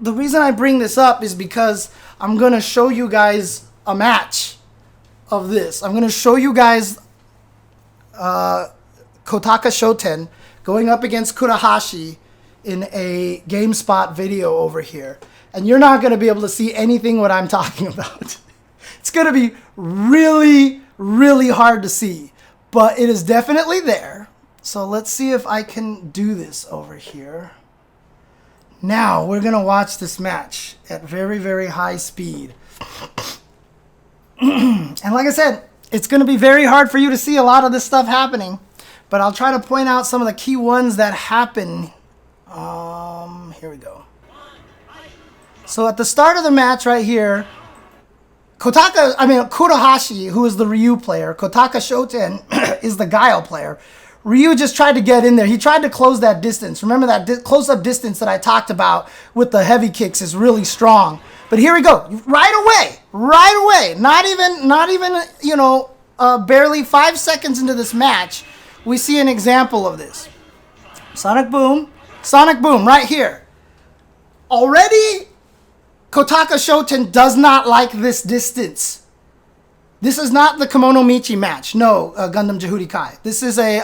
the reason I bring this up is because I'm going to show you guys a match of this. I'm going to show you guys Kotaka Shoten going up against Kurahashi in a Gamespot video over here. And you're not going to be able to see anything what I'm talking about. It's going to be really, really hard to see. But it is definitely there. So let's see if I can do this over here. Now we're going to watch this match at very, very high speed. And like I said, it's going to be very hard for you to see a lot of this stuff happening. But I'll try to point out some of the key ones that happen. Here we go. So at the start of the match right here, Kurahashi, who is the Ryu player, Kotaka Shoten is the Guile player. Ryu just tried to get in there. He tried to close that distance. Remember that close-up distance that I talked about with the heavy kicks is really strong. But here we go. Right away. Not even, you know, barely 5 seconds into this match, we see an example of this. Sonic boom right here. Already, Kotaka Shoten does not like this distance. This is not the Kimono Michi match. No, Gundam Jehudi Kai. This is a,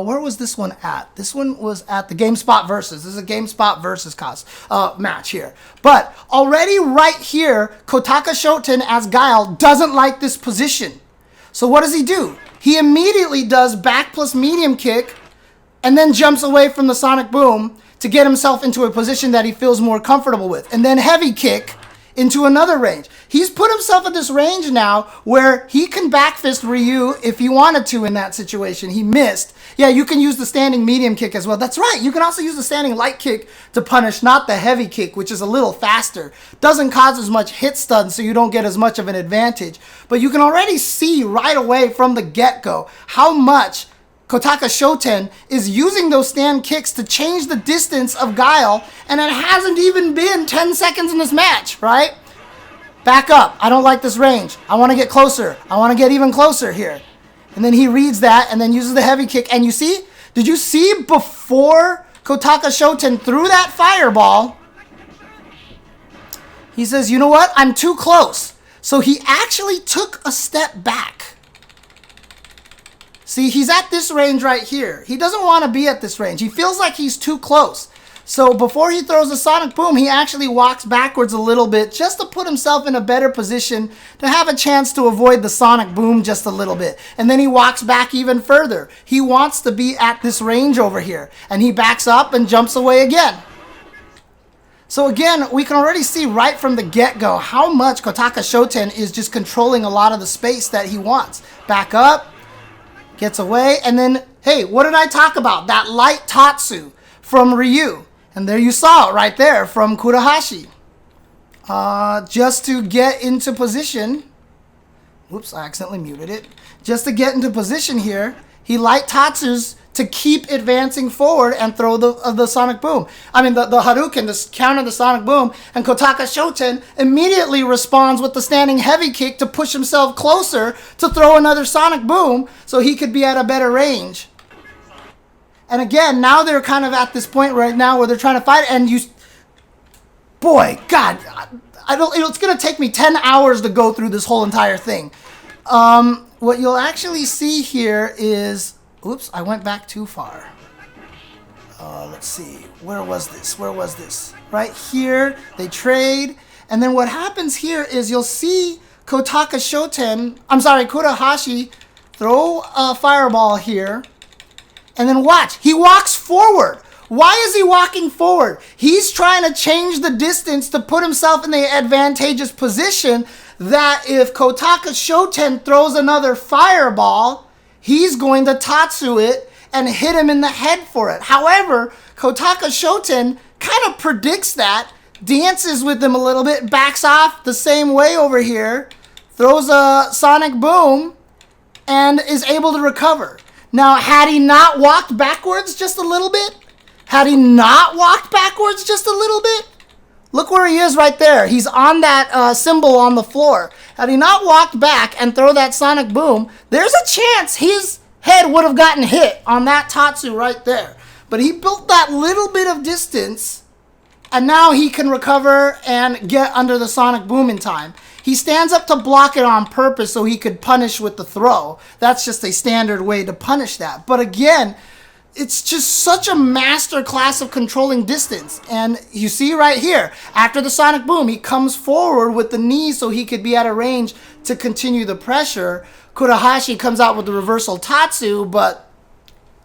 where was this one at? This one was at the Gamespot Versus. This is a Gamespot Versus match here. But already right here, Kotaka Shoten as Guile doesn't like this position. So what does he do? He immediately does back plus medium kick and then jumps away from the Sonic Boom to get himself into a position that he feels more comfortable with. And then heavy kick into another range. He's put himself at this range now where he can back fist Ryu if he wanted to in that situation. He missed. Yeah, you can use the standing medium kick as well. That's right. You can also use the standing light kick to punish, not the heavy kick, which is a little faster. Doesn't cause as much hit stun, so you don't get as much of an advantage. But you can already see right away from the get-go how much Kotaka Shoten is using those stand kicks to change the distance of Guile, and it hasn't even been 10 seconds in this match, right? Back up. I don't like this range. I want to get closer. I want to get even closer here. And then he reads that and then uses the heavy kick. And you see? Did you see before Kotaka Shoten threw that fireball? He says, you know what? I'm too close. So he actually took a step back. See, he's at this range right here. He doesn't want to be at this range. He feels like he's too close. So before he throws a Sonic Boom, he actually walks backwards a little bit just to put himself in a better position to have a chance to avoid the Sonic Boom just a little bit. And then he walks back even further. He wants to be at this range over here. And he backs up and jumps away again. So again, we can already see right from the get-go how much Kotaka Shoten is just controlling a lot of the space that he wants. Back up. Gets away, and then, hey, what did I talk about? That light Tatsu from Ryu. And there you saw it right there from Kurahashi. Just to get into position. Whoops, I accidentally muted it. Just to get into position here, he light Tatsus to keep advancing forward and throw the Sonic Boom. I mean, the Hadouken to counter the Sonic Boom. And Kotaka Shoten immediately responds with the standing heavy kick to push himself closer to throw another Sonic Boom so he could be at a better range. And again, now they're kind of at this point right now where they're trying to fight. And you... Boy, God, it's going to take me 10 hours to go through this whole entire thing. What you'll actually see here is... Oops, I went back too far. Let's see. Where was this? Right here. They trade. And then what happens here is you'll see Kurahashi throw a fireball here. And then watch. He walks forward. Why is he walking forward? He's trying to change the distance to put himself in the advantageous position that if Kotaka Shoten throws another fireball, he's going to Tatsu it and hit him in the head for it. However, Kotaka Shoten kind of predicts that, dances with him a little bit, backs off the same way over here, throws a Sonic Boom, and is able to recover. Now, had he not walked backwards just a little bit, look where he is right there. He's on that symbol on the floor. Had he not walked back and throw that Sonic Boom, there's a chance his head would have gotten hit on that Tatsu right there. But he built that little bit of distance And now he can recover and get under the sonic boom in time. He stands up to block it on purpose so he could punish with the throw. That's just a standard way to punish that. But again, it's just such a master class of controlling distance. And you see right here, after the sonic boom, he comes forward with the knee so he could be at a range to continue the pressure. Kurahashi comes out with the reversal Tatsu, but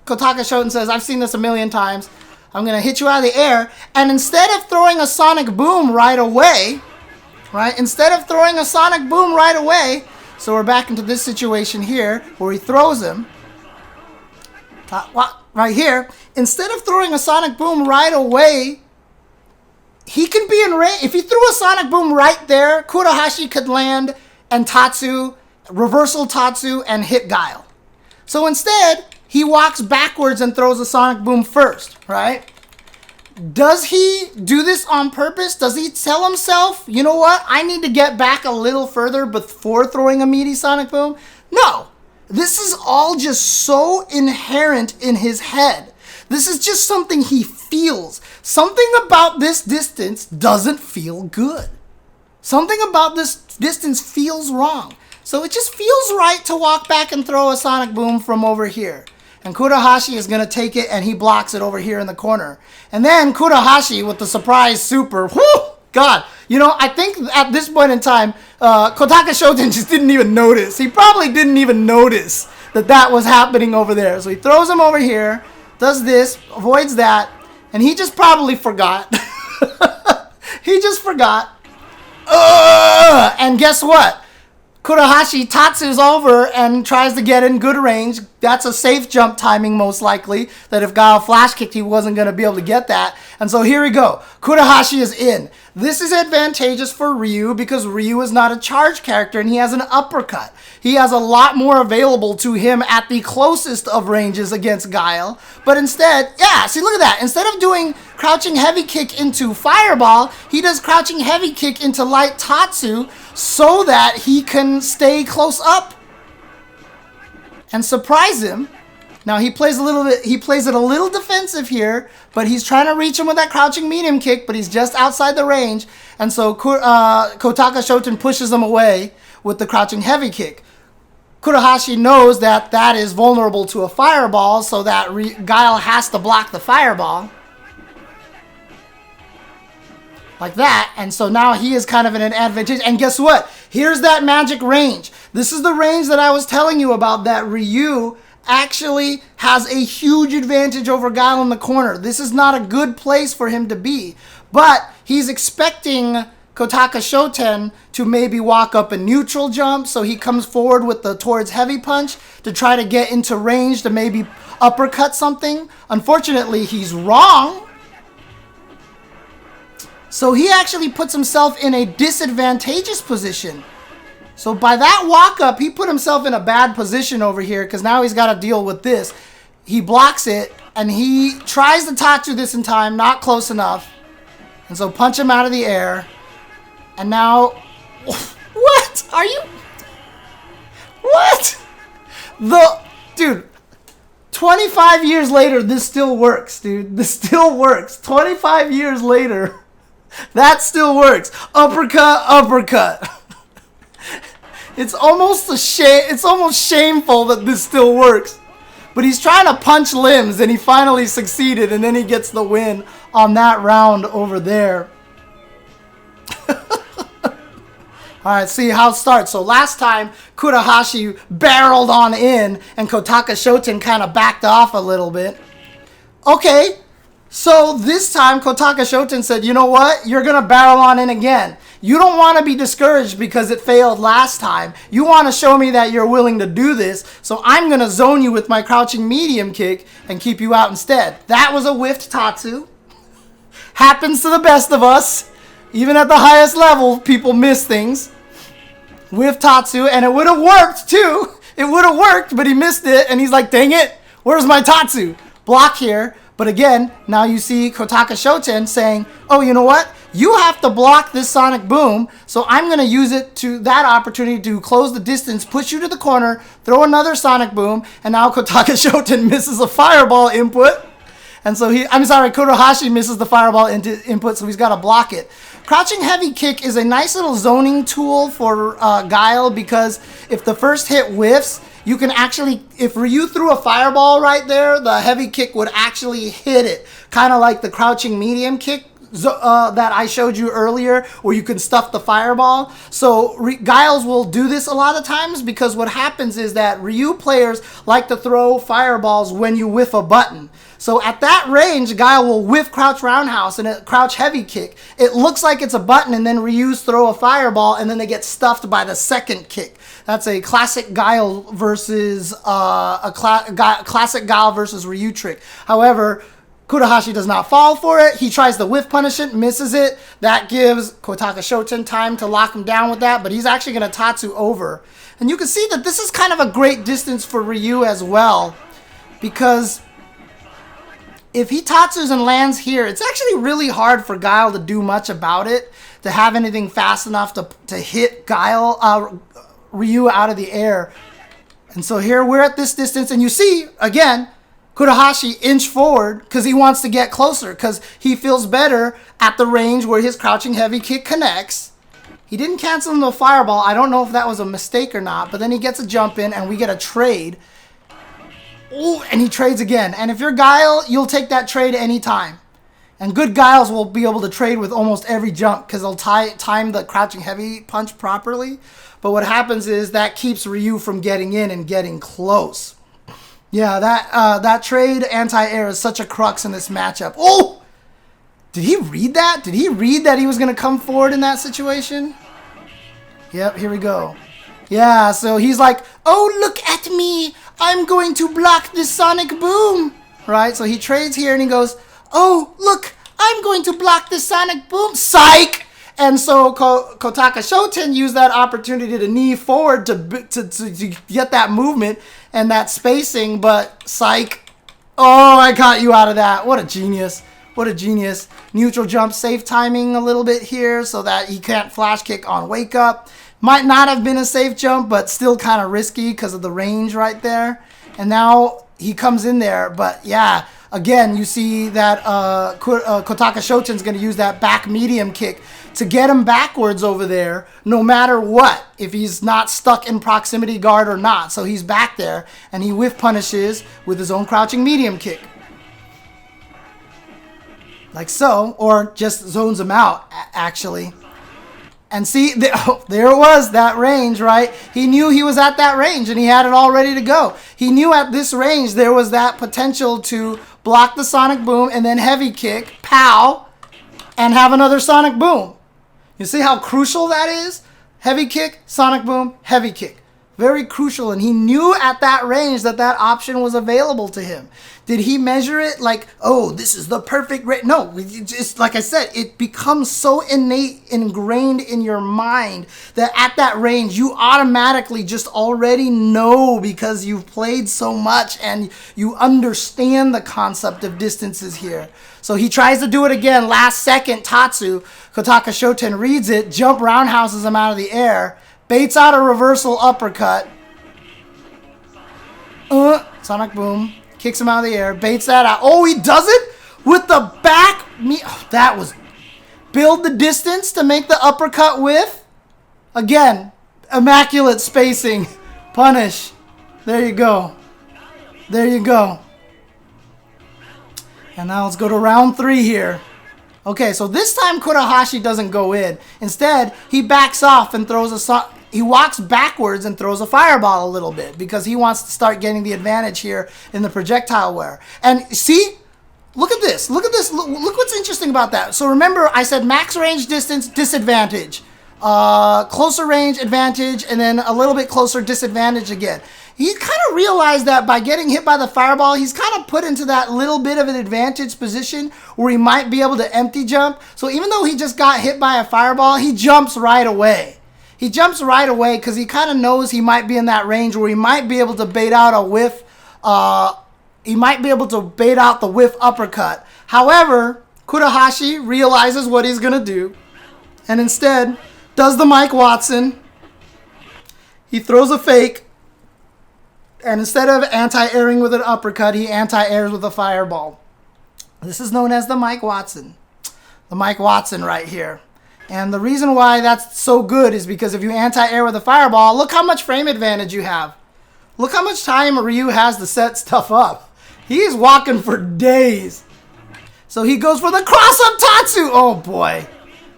Kotaka Shoten says, I've seen this a million times. I'm going to hit you out of the air. And instead of throwing a sonic boom right away, so we're back into this situation here where he throws him. Right here, instead of throwing a sonic boom right away, he can be in range. If he threw a sonic boom right there, Kurahashi could land and Tatsu, reversal Tatsu, and hit Guile. So instead, he walks backwards and throws a sonic boom first, right? Does he do this on purpose? Does he tell himself, you know what, I need to get back a little further before throwing a meaty sonic boom? No. This is all just so inherent in his head. This is just something he feels. Something about this distance doesn't feel good. Something about this distance feels wrong. So it just feels right to walk back and throw a sonic boom from over here. And Kurahashi is going to take it, and he blocks it over here in the corner. And then Kurahashi with the surprise super. Whoo! God, you know, I think at this point in time, Kotaka Shoten just didn't even notice. He probably didn't even notice that that was happening over there. So he throws him over here, does this, avoids that, and he just probably forgot. He just forgot. And guess what? Kurahashi Tatsu's over and tries to get in good range. That's a safe jump timing, most likely, that if Guile flash kicked, he wasn't going to be able to get that. And so here we go. Kurahashi is in. This is advantageous for Ryu because Ryu is not a charge character and he has an uppercut. He has a lot more available to him at the closest of ranges against Guile. But instead, yeah, see, look at that. Instead of doing crouching heavy kick into fireball, he does crouching heavy kick into light Tatsu so that he can stay close up and surprise him. Now he plays it a little defensive here, but he's trying to reach him with that crouching medium kick, but he's just outside the range. And so Kotaka Shoten pushes him away with the crouching heavy kick. Kurahashi knows that that is vulnerable to a fireball, so that Guile has to block the fireball. Like that, and so now he is kind of in an advantage. And guess what? Here's that magic range. This is the range that I was telling you about, that Ryu actually has a huge advantage over Guile in the corner. This is not a good place for him to be. But he's expecting Kotaka Shoten to maybe walk up a neutral jump, so he comes forward with the towards heavy punch to try to get into range to maybe uppercut something. Unfortunately, he's wrong. So he actually puts himself in a disadvantageous position. So by that walk up, he put himself in a bad position over here because now he's got to deal with this. He blocks it and he tries to Tatsu this in time, not close enough. And so punch him out of the air. And now, what? Are you? What? Dude, 25 years later, this still works, dude. This still works. 25 years later. That still works. Uppercut, uppercut. It's almost shameful that this still works. But he's trying to punch limbs and he finally succeeded, and then he gets the win on that round over there. Alright, see how it starts. So last time Kurahashi barreled on in and Kotaka Shoten kind of backed off a little bit. Okay. So this time, Kotaka Shoten said, you know what? You're going to barrel on in again. You don't want to be discouraged because it failed last time. You want to show me that you're willing to do this. So I'm going to zone you with my crouching medium kick and keep you out instead. That was a whiffed Tatsu. Happens to the best of us. Even at the highest level, people miss things. Whiffed Tatsu, and it would have worked too. It would have worked, but he missed it. And he's like, dang it, where's my Tatsu? Block here. But again, now you see Kotaka Shoten saying, oh, you know what? You have to block this sonic boom, so I'm going to use it to that opportunity to close the distance, push you to the corner, throw another sonic boom, and now Kotaka Shoten misses a fireball input. And so Kurahashi misses the fireball into input, so he's got to block it. Crouching heavy kick is a nice little zoning tool for Guile, because if the first hit whiffs, you can actually, if Ryu threw a fireball right there, the heavy kick would actually hit it. Kind of like the crouching medium kick that I showed you earlier, where you can stuff the fireball. So Guiles will do this a lot of times, because what happens is that Ryu players like to throw fireballs when you whiff a button. So at that range, Guile will whiff crouch roundhouse and a crouch heavy kick. It looks like it's a button, and then Ryu's throw a fireball, and then they get stuffed by the second kick. That's a classic Guile versus classic Guile versus Ryu trick. However, Kurahashi does not fall for it. He tries to whiff punish it, misses it. That gives Kotaka Shoten time to lock him down with that, but he's actually going to Tatsu over. And you can see that this is kind of a great distance for Ryu as well, because if he Tatsus and lands here, it's actually really hard for Guile to do much about it, to have anything fast enough to hit Ryu out of the air. And so here we're at this distance, and you see, again, Kurahashi inch forward because he wants to get closer, because he feels better at the range where his crouching heavy kick connects. He didn't cancel into a fireball. I don't know if that was a mistake or not, but then he gets a jump in, and we get a trade. Ooh, and he trades again. And if you're Guile, you'll take that trade anytime. And good Guiles will be able to trade with almost every jump, because they'll time the crouching heavy punch properly. But what happens is that keeps Ryu from getting in and getting close. Yeah, that trade anti-air is such a crux in this matchup. Oh! Did he read that? Did he read that he was going to come forward in that situation? Yep, here we go. Yeah, so he's like, oh, look at me. I'm going to block the sonic boom. Right? So he trades here and he goes, oh, look, I'm going to block the sonic boom. Psych! And so Kotaka Shoten used that opportunity to knee forward to get that movement and that spacing, but psych. Oh, I got you out of that. What a genius. What a genius. Neutral jump, safe timing a little bit here so that he can't flash kick on wake up. Might not have been a safe jump, but still kind of risky because of the range right there. And now he comes in there, but yeah, again, you see that Kotaka Shoten's going to use that back medium kick to get him backwards over there, no matter what, if he's not stuck in proximity guard or not. So he's back there, and he whiff punishes with his own crouching medium kick. Like so, or just zones him out, actually. And see, there it was, that range, right? He knew he was at that range, and he had it all ready to go. He knew at this range there was that potential to block the sonic boom and then heavy kick, pow, and have another sonic boom. You see how crucial that is? Heavy kick, sonic boom, heavy kick. Very crucial, and he knew at that range that that option was available to him. Did he measure it like, oh, this is the perfect range? No, just like I said, it becomes so ingrained in your mind that at that range, you automatically just already know, because you've played so much and you understand the concept of distances here. So he tries to do it again, last second Tatsu. Kotaka Shoten reads it, jump roundhouses him out of the air, baits out a reversal uppercut. Sonic boom. Kicks him out of the air. Baits that out. Oh, he does it with the back. That was... Build the distance to make the uppercut whiff. Again, immaculate spacing. Punish. There you go. There you go. And now let's go to round 3 here. Okay, so this time Kurahashi doesn't go in. Instead, he backs off and throws a... He walks backwards and throws a fireball a little bit because he wants to start getting the advantage here in the projectile wear. And see, look at this. Look at this. Look what's interesting about that. So remember, I said max range distance, disadvantage. Closer range, advantage, and then a little bit closer, disadvantage again. He kind of realized that by getting hit by the fireball, he's kind of put into that little bit of an advantage position where he might be able to empty jump. So even though he just got hit by a fireball, he jumps right away. He jumps right away because he kind of knows he might be in that range where he might be able to bait out a whiff. He might be able to bait out the whiff uppercut. However, Kurahashi realizes what he's going to do and instead does the Mike Watson. He throws a fake, and instead of anti-airing with an uppercut, he anti-airs with a fireball. This is known as the Mike Watson. The Mike Watson right here. And the reason why that's so good is because if you anti-air with a fireball, look how much frame advantage you have. Look how much time Ryu has to set stuff up. He's walking for days. So he goes for the cross-up Tatsu. Oh boy.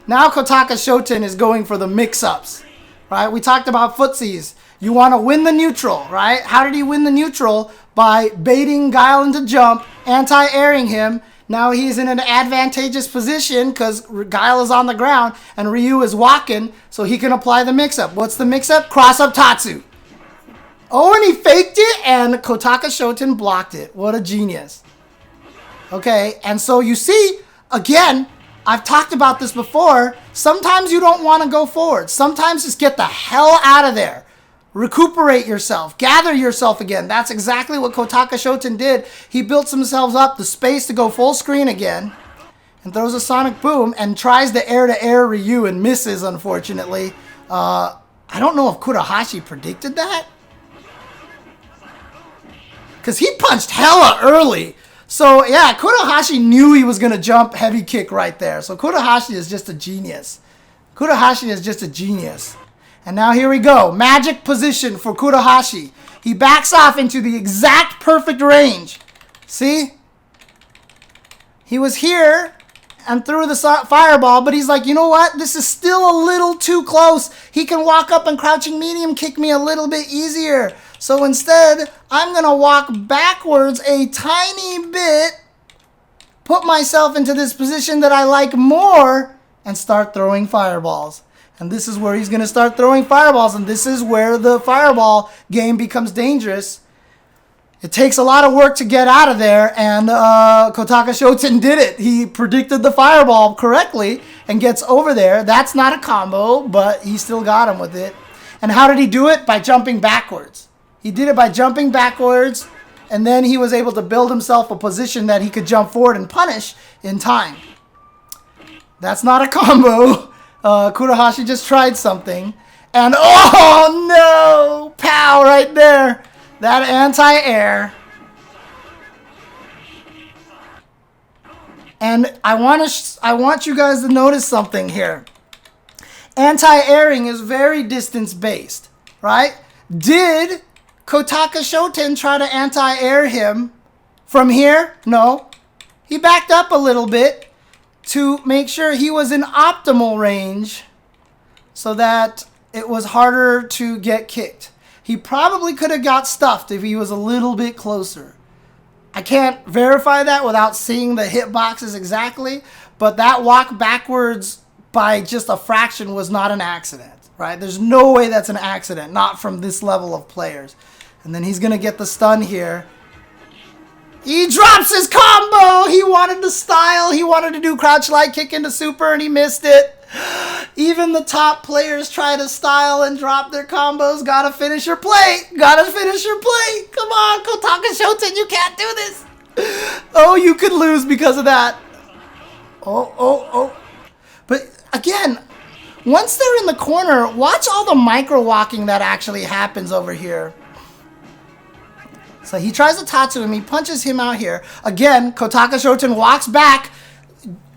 Now Kotaka Shoten is going for the mix-ups. Right? We talked about footsies. You want to win the neutral, right? How did he win the neutral? By baiting Guile into jump, anti-airing him. Now he's in an advantageous position because Guile is on the ground and Ryu is walking, so he can apply the mix-up. What's the mix-up? Cross-up Tatsu. Oh, and he faked it, and Kotaka Shoten blocked it. What a genius. Okay, and so you see, again, I've talked about this before. Sometimes you don't want to go forward. Sometimes just get the hell out of there. Recuperate yourself. Gather yourself again. That's exactly what Kotaka Shoten did. He built himself up the space to go full screen again and throws a sonic boom and tries the air-to-air Ryu and misses, unfortunately. I don't know if Kurahashi predicted that. Because he punched hella early. So, yeah, Kurahashi knew he was going to jump heavy kick right there. So, Kurahashi is just a genius. Kurahashi is just a genius. And now here we go. Magic position for Kurahashi. He backs off into the exact perfect range. See? He was here and threw the fireball, but he's like, you know what? This is still a little too close. He can walk up and crouching medium kick me a little bit easier. So instead, I'm going to walk backwards a tiny bit, put myself into this position that I like more, and start throwing fireballs. And this is where he's going to start throwing fireballs, and this is where the fireball game becomes dangerous. It takes a lot of work to get out of there, and Kotaka Shoten did it. He predicted the fireball correctly and gets over there. That's not a combo, but he still got him with it. And how did he do it? By jumping backwards. He did it by jumping backwards, and then he was able to build himself a position that he could jump forward and punish in time. That's not a combo. Kurahashi just tried something. And oh no! Pow! Right there. That anti-air. And I want you guys to notice something here. Anti-airing is very distance-based, right? Did Kotaka Shoten try to anti-air him from here? No. He backed up a little bit to make sure he was in optimal range so that it was harder to get kicked. He probably could have got stuffed if he was a little bit closer. I can't verify that without seeing the hitboxes exactly, but that walk backwards by just a fraction was not an accident, right? There's no way that's an accident, not from this level of players. And then he's going to get the stun here. He drops his combo! He wanted to style. He wanted to do crouch light kick into super, and he missed it. Even the top players try to style and drop their combos. Gotta finish your play. Gotta finish your play. Come on, Kotaka Shoten, you can't do this. Oh, you could lose because of that. Oh. But again, once they're in the corner, watch all the micro walking that actually happens over here. So he tries to Tatsu him. He punches him out here. Again, Kotaka Shoten walks back.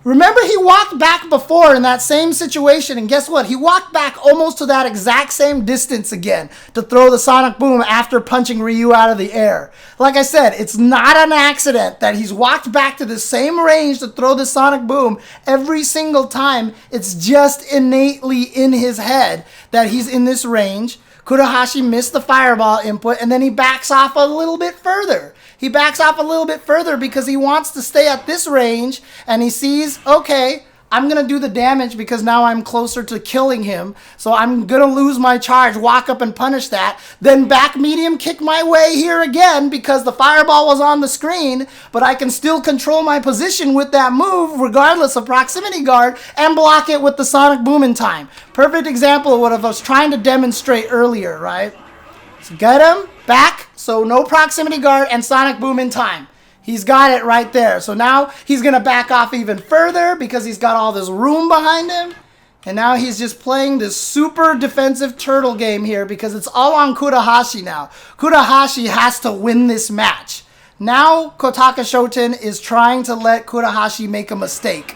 Remember, he walked back before in that same situation, and guess what? He walked back almost to that exact same distance again to throw the sonic boom after punching Ryu out of the air. Like I said, it's not an accident that he's walked back to the same range to throw the sonic boom every single time. It's just innately in his head that he's in this range. Kurahashi missed the fireball input, and then he backs off a little bit further. He backs off a little bit further because he wants to stay at this range, and he sees, okay, I'm going to do the damage because now I'm closer to killing him, so I'm going to lose my charge, walk up and punish that, then back medium kick my way here again because the fireball was on the screen, but I can still control my position with that move regardless of proximity guard and block it with the sonic boom in time. Perfect example of what I was trying to demonstrate earlier, right? So get him back, so no proximity guard and sonic boom in time. He's got it right there. So now he's going to back off even further because he's got all this room behind him. And now he's just playing this super defensive turtle game here because it's all on Kurahashi now. Kurahashi has to win this match. Now Kotaka Shoten is trying to let Kurahashi make a mistake.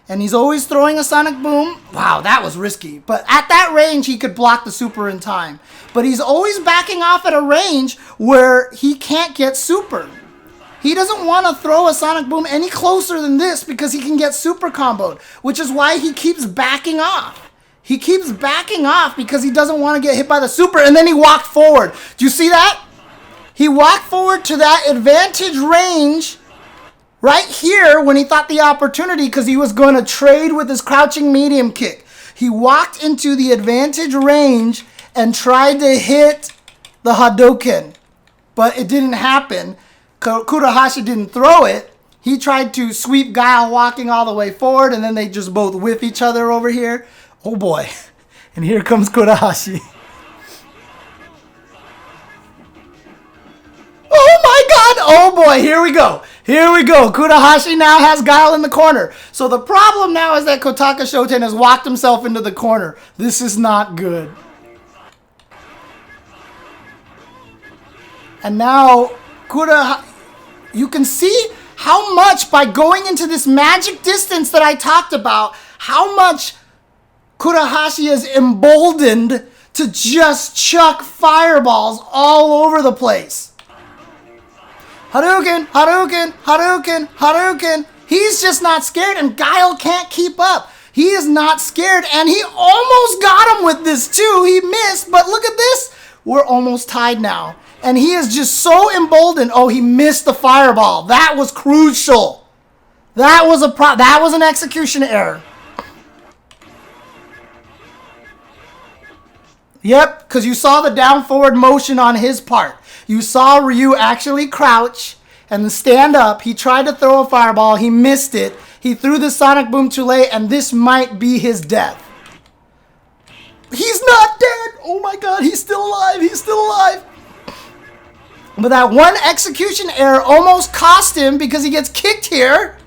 And he's always throwing a sonic boom. Wow, that was risky. But at that range, he could block the super in time. But he's always backing off at a range where he can't get super. He doesn't want to throw a sonic boom any closer than this because he can get super comboed, which is why he keeps backing off. He keeps backing off because he doesn't want to get hit by the super, and then he walked forward. Do you see that? He walked forward to that advantage range right here when he thought the opportunity, because he was going to trade with his crouching medium kick. He walked into the advantage range and tried to hit the Hadouken, but it didn't happen. Kurahashi didn't throw it. He tried to sweep Guile walking all the way forward, and then they just both whiff each other over here. Oh boy. And here comes Kurahashi. Oh my god! Oh boy, here we go. Here we go. Kurahashi now has Guile in the corner. So the problem now is that Kotaka Shoten has walked himself into the corner. This is not good. And now you can see how much, by going into this magic distance that I talked about, how much Kurahashi is emboldened to just chuck fireballs all over the place. Hadouken, Hadouken, Hadouken, Hadouken. He's just not scared, and Guile can't keep up. He is not scared, and he almost got him with this too. He missed, but look at this. We're almost tied now. And he is just so emboldened. Oh, he missed the fireball. That was crucial. That was an execution error. Yep, because you saw the down forward motion on his part. You saw Ryu actually crouch and stand up. He tried to throw a fireball. He missed it. He threw the sonic boom too late, and this might be his death. He's not dead. Oh my god, he's still alive. He's still alive. But that one execution error almost cost him because he gets kicked here.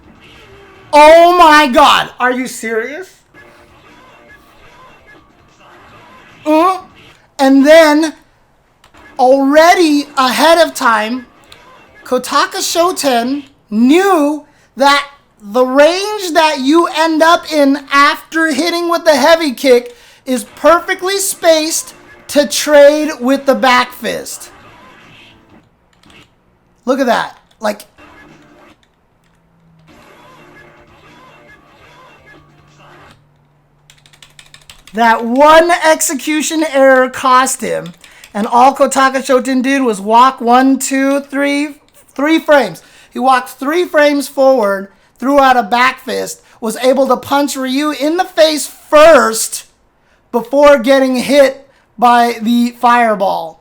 Oh my god. Are you serious? And then, already ahead of time, Kotaka Shoten knew that the range that you end up in after hitting with the heavy kick is perfectly spaced to trade with the back fist. Look at that. Like, that one execution error cost him, and all Kotaka Shoten did was walk 3 frames. He walked 3 frames forward, threw out a back fist, was able to punch Ryu in the face first before getting hit by the fireball.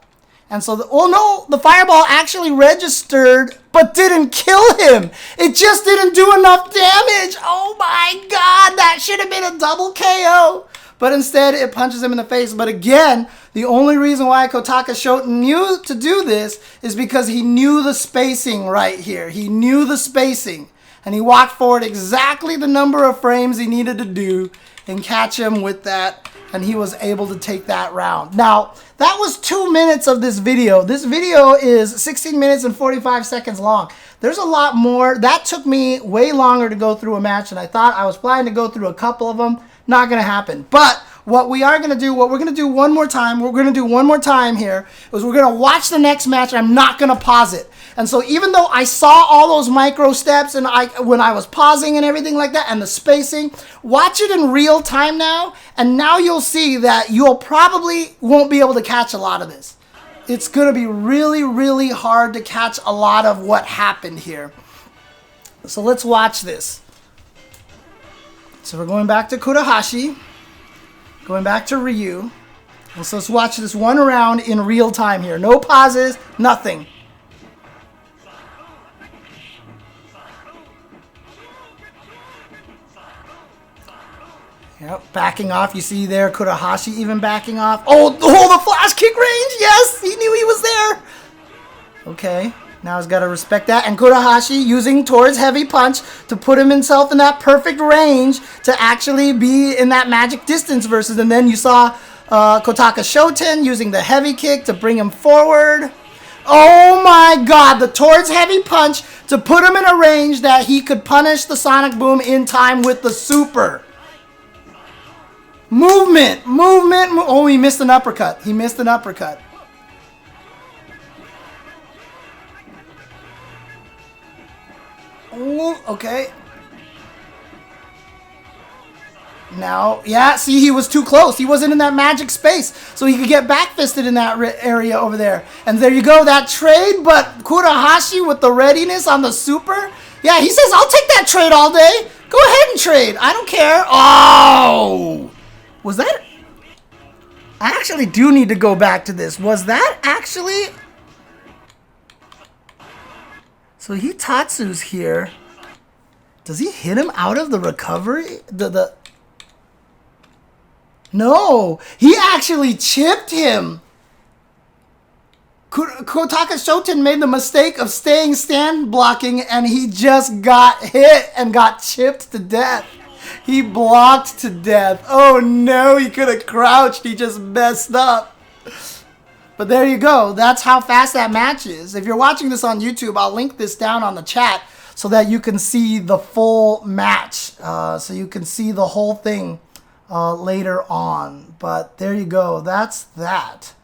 And so, the fireball actually registered, but didn't kill him. It just didn't do enough damage. Oh my god, that should have been a double KO. But instead, it punches him in the face. But again, the only reason why Kotaka Shoten knew to do this is because he knew the spacing right here. He knew the spacing. And he walked forward exactly the number of frames he needed to do and catch him with that. And he was able to take that round. Now, that was 2 minutes of this video. This video is 16 minutes and 45 seconds long. There's a lot more. That took me way longer to go through a match than I thought. I was planning to go through a couple of them. Not going to happen. But what we're going to do one more time here, is we're going to watch the next match. I'm not going to pause it. And so even though I saw all those micro steps and when I was pausing and everything like that and the spacing, watch it in real time now. And now you'll see that you'll probably won't be able to catch a lot of this. It's going to be really, really hard to catch a lot of what happened here. So let's watch this. So we're going back to Kurahashi, going back to Ryu. And so let's watch this one round in real time here. No pauses, nothing. Yep, backing off. You see there, Kurahashi even backing off. Oh, the flash kick range. Yes, he knew he was there. Okay, now he's got to respect that. And Kurahashi using towards heavy punch to put himself in that perfect range to actually be in that magic distance versus. And then you saw Kotaka Shoten using the heavy kick to bring him forward. Oh my god, the Towards heavy punch to put him in a range that he could punish the Sonic Boom in time with the super. Movement, movement, oh, he missed an uppercut. He missed an uppercut. Oh, okay. Now, yeah, see, he was too close. He wasn't in that magic space, so he could get back-fisted in that area over there. And there you go, that trade, but Kurahashi with the readiness on the super. Yeah, he says, I'll take that trade all day. Go ahead and trade. I don't care. Oh! Was that... I actually do need to go back to this. Was that actually... So Hitatsu's here. Does he hit him out of the recovery? No, he actually chipped him. Kotaka Shoten made the mistake of staying stand blocking, and he just got hit and got chipped to death. He blocked to death. Oh no, he could have crouched. He just messed up. But there you go. That's how fast that match is. If you're watching this on YouTube, I'll link this down on the chat so that you can see the full match. So you can see the whole thing later on. But there you go. That's that.